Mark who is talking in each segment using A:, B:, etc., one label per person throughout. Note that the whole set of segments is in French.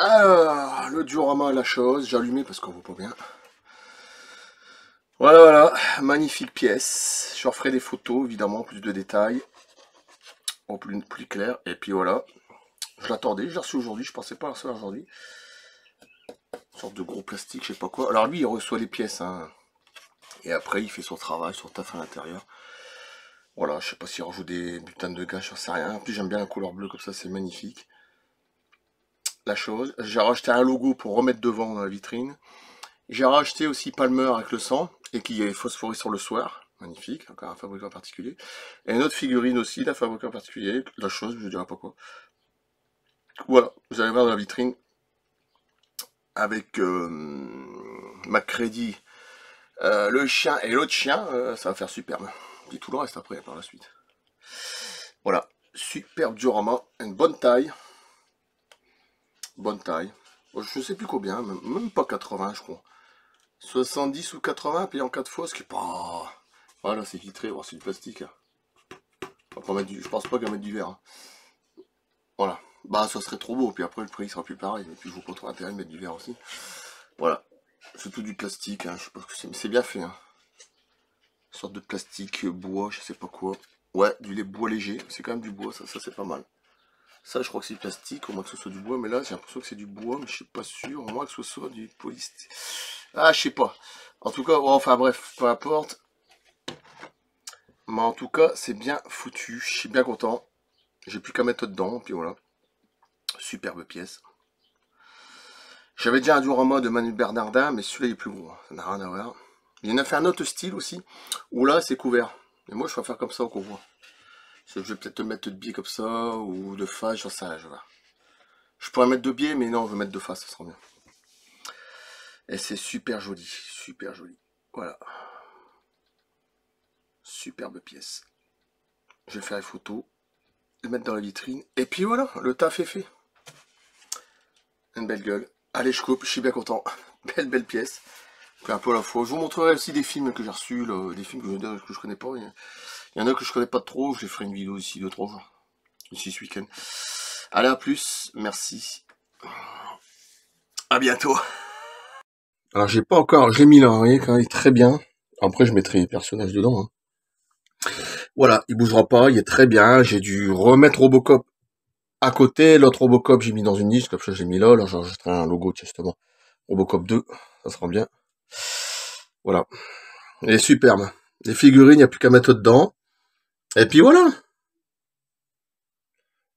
A: Alors, le diorama, la chose, j'ai allumé parce qu'on voit pas bien. Voilà, voilà, magnifique pièce. Je referai des photos, évidemment, plus de détails, en plus clair. Et puis voilà, je l'attendais, je l'ai reçu aujourd'hui, je pensais pas le recevoir aujourd'hui. Une sorte de gros plastique, je sais pas quoi. Alors lui, il reçoit les pièces, hein. Et après, il fait son travail, son taf à l'intérieur. Voilà, je sais pas s'il rajoute des butanes de gaz, j'en sais rien. En plus, j'aime bien la couleur bleue comme ça, c'est magnifique. La chose, j'ai racheté un logo pour remettre devant dans la vitrine. J'ai racheté aussi Palmer avec le sang et qui est phosphorescent le soir. Magnifique, encore un fabricant particulier. Et une autre figurine aussi d'un fabricant particulier. La chose, je dirais pas quoi. Voilà, vous allez voir dans la vitrine avec Macready, le chien et l'autre chien. Ça va faire superbe. Et tout le reste après par la suite. Voilà, superbe diorama, une bonne taille. Bonne taille. Bon, je sais plus combien, même pas 80 je crois. 70 ou 80 payé en 4 fois, ce qui est pas... Voilà, c'est vitré, c'est du plastique. On va pas mettre je pense pas qu'on va mettre du verre. Hein. Voilà. Bah, ça serait trop beau, puis après le prix sera plus pareil. Et puis je vois pas trop intérêt de mettre du verre aussi. Voilà. C'est tout du plastique, hein. Je sais pas ce que c'est, mais c'est bien fait. Hein. Une sorte de plastique, bois, je sais pas quoi. Ouais, du lait bois léger, c'est quand même du bois, ça c'est pas mal. Ça, je crois que c'est du plastique, au moins que ce soit du bois, mais là, j'ai l'impression que c'est du bois, mais je suis pas sûr, au moins que ce soit du polystyrène. Ah, je sais pas. En tout cas, bon, enfin bref, peu importe. Mais en tout cas, c'est bien foutu, je suis bien content. J'ai plus qu'à mettre dedans, puis voilà. Superbe pièce. J'avais déjà un diorama de Manu Bernardin, mais celui-là il est plus gros, ça n'a rien à voir. Il y en a fait un autre style aussi, où là c'est couvert. Et moi je préfère comme ça qu'on voit. Je vais peut-être te mettre de biais comme ça, ou de face, j'en sais rien, je vois. Je pourrais mettre de biais, mais non, je vais mettre de face, ça sera bien. Et c'est super joli, super joli. Voilà. Superbe pièce. Je vais faire les photos, le mettre dans la vitrine, et puis voilà, le taf est fait. Une belle gueule. Allez, je coupe, je suis bien content. Belle pièce. Puis un peu à la fois. Je vous montrerai aussi des films que j'ai reçus, là, des films que je connais pas. Il y en a que je connais pas trop. Je ferai une vidéo d'ici 2-3 jours. D'ici ce week-end. Allez, à plus. Merci. À bientôt. Alors, j'ai pas encore. Je l'ai mis là, vous voyez, quand il est très bien. Après, je mettrai les personnages dedans. Hein. Voilà, il bougera pas. Il est très bien. J'ai dû remettre Robocop à côté. L'autre Robocop, j'ai mis dans une niche. Comme ça, j'ai mis là. Là, j'enregistrerai un logo, justement. Robocop 2. Ça sera bien. Voilà. Elle est superbe. Les figurines, il n'y a plus qu'à mettre dedans. Et puis voilà.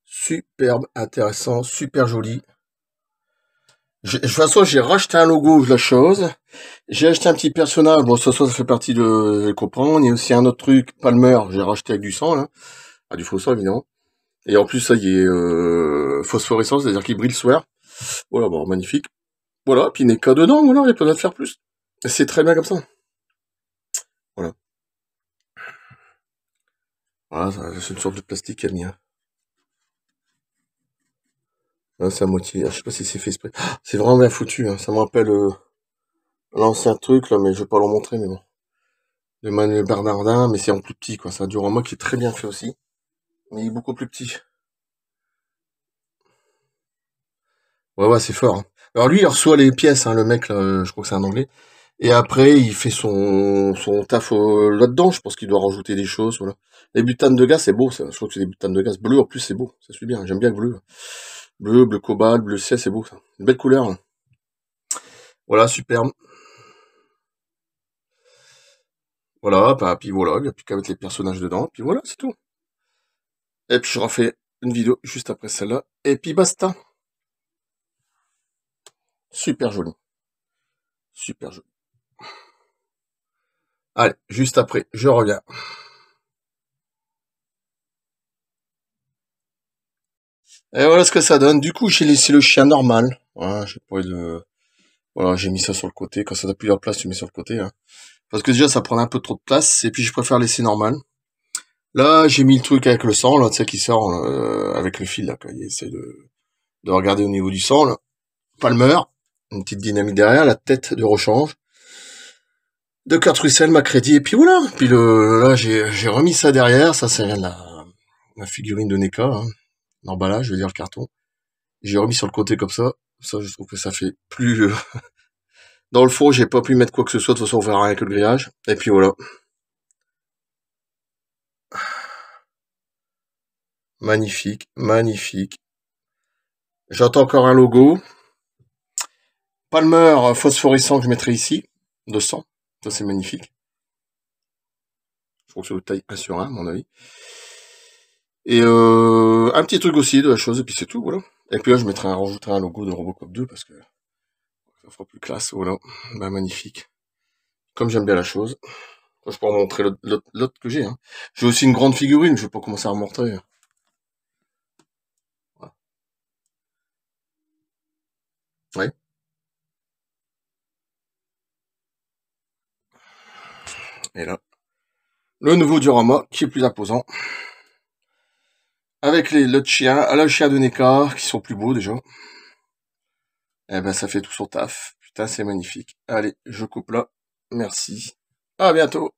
A: Superbe, intéressant, super joli. De toute façon, j'ai racheté un logo de la chose. J'ai acheté un petit personnage. Bon, ça fait partie de comprendre. Il y a aussi un autre truc, Palmer. J'ai racheté avec du sang, là. Ah, du faux sang, évidemment. Et en plus, ça y est, phosphorescent, c'est-à-dire qu'il brille le soir. Voilà, bon, magnifique. Voilà, puis il n'est qu'à dedans, voilà, il n'y a pas besoin de faire plus. C'est très bien comme ça. Voilà. Voilà, c'est une sorte de plastique qu'il a mis, hein. Là, c'est à moitié. Ah, je sais pas si c'est fait exprès. Ah, c'est vraiment bien foutu, hein. Ça me rappelle l'ancien truc, là, mais je vais pas le montrer, mais bon. De Manuel Bernardin, mais c'est en plus petit, quoi. C'est un diorama qui est très bien fait aussi. Mais il est beaucoup plus petit. Ouais, c'est fort. Hein. Alors lui, il reçoit les pièces, hein, le mec, là, je crois que c'est un anglais. Et après, il fait son taf là-dedans. Je pense qu'il doit rajouter des choses, voilà. Les butanes de gaz, c'est beau, ça. Je trouve que c'est des butanes de gaz. Bleu, en plus, c'est beau. Ça suit bien. J'aime bien le bleu. Bleu cobalt, bleu ciel, c'est beau, ça. Une belle couleur. Hein. Voilà, superbe. Voilà, bah, puis voilà, il n'y a plus qu'à mettre les personnages dedans, puis voilà, c'est tout. Et puis je refais une vidéo juste après celle-là, et puis basta. Super joli. Super joli. Allez, juste après, je reviens. Et voilà ce que ça donne. Du coup, j'ai laissé le chien normal. Voilà, j'ai pas voilà, j'ai mis ça sur le côté. Quand ça n'a plus de place, tu mets sur le côté. Hein. Parce que déjà, ça prend un peu trop de place, et puis je préfère laisser normal. Là, j'ai mis le truc avec le sang, là, tu sais, qui sort avec le fil, là, quand il essaie de regarder au niveau du sang, là. Palmer, une petite dynamique derrière, la tête de rechange. De Kurt Russell, Macready, et puis voilà. Puis là, j'ai remis ça derrière, ça vient de la figurine de NECA, hein, l'emballage, je veux dire le carton. J'ai remis sur le côté comme ça, Ça, je trouve que ça fait plus... Dans le four, j'ai pas pu mettre quoi que ce soit. De toute façon, on verra rien que le grillage. Et puis voilà. Magnifique, magnifique. J'entends encore un logo. Palmer phosphorescent que je mettrai ici. 200. Ça, c'est magnifique. Je trouve que c'est le taille 1 sur 1, à mon avis. Et un petit truc aussi de la chose, et puis c'est tout, voilà. Et puis là, je rajouterai un logo de Robocop 2, parce que ça fera plus classe, voilà. Ben, magnifique. Comme j'aime bien la chose. Je peux en montrer l'autre que j'ai. Hein. J'ai aussi une grande figurine, je vais pas commencer à remontrer. Voilà. Ouais. Et là, le nouveau diorama qui est plus imposant. Avec le chien de NECA, qui sont plus beaux déjà. Eh ben, ça fait tout son taf. Putain, c'est magnifique. Allez, je coupe là. Merci. À bientôt.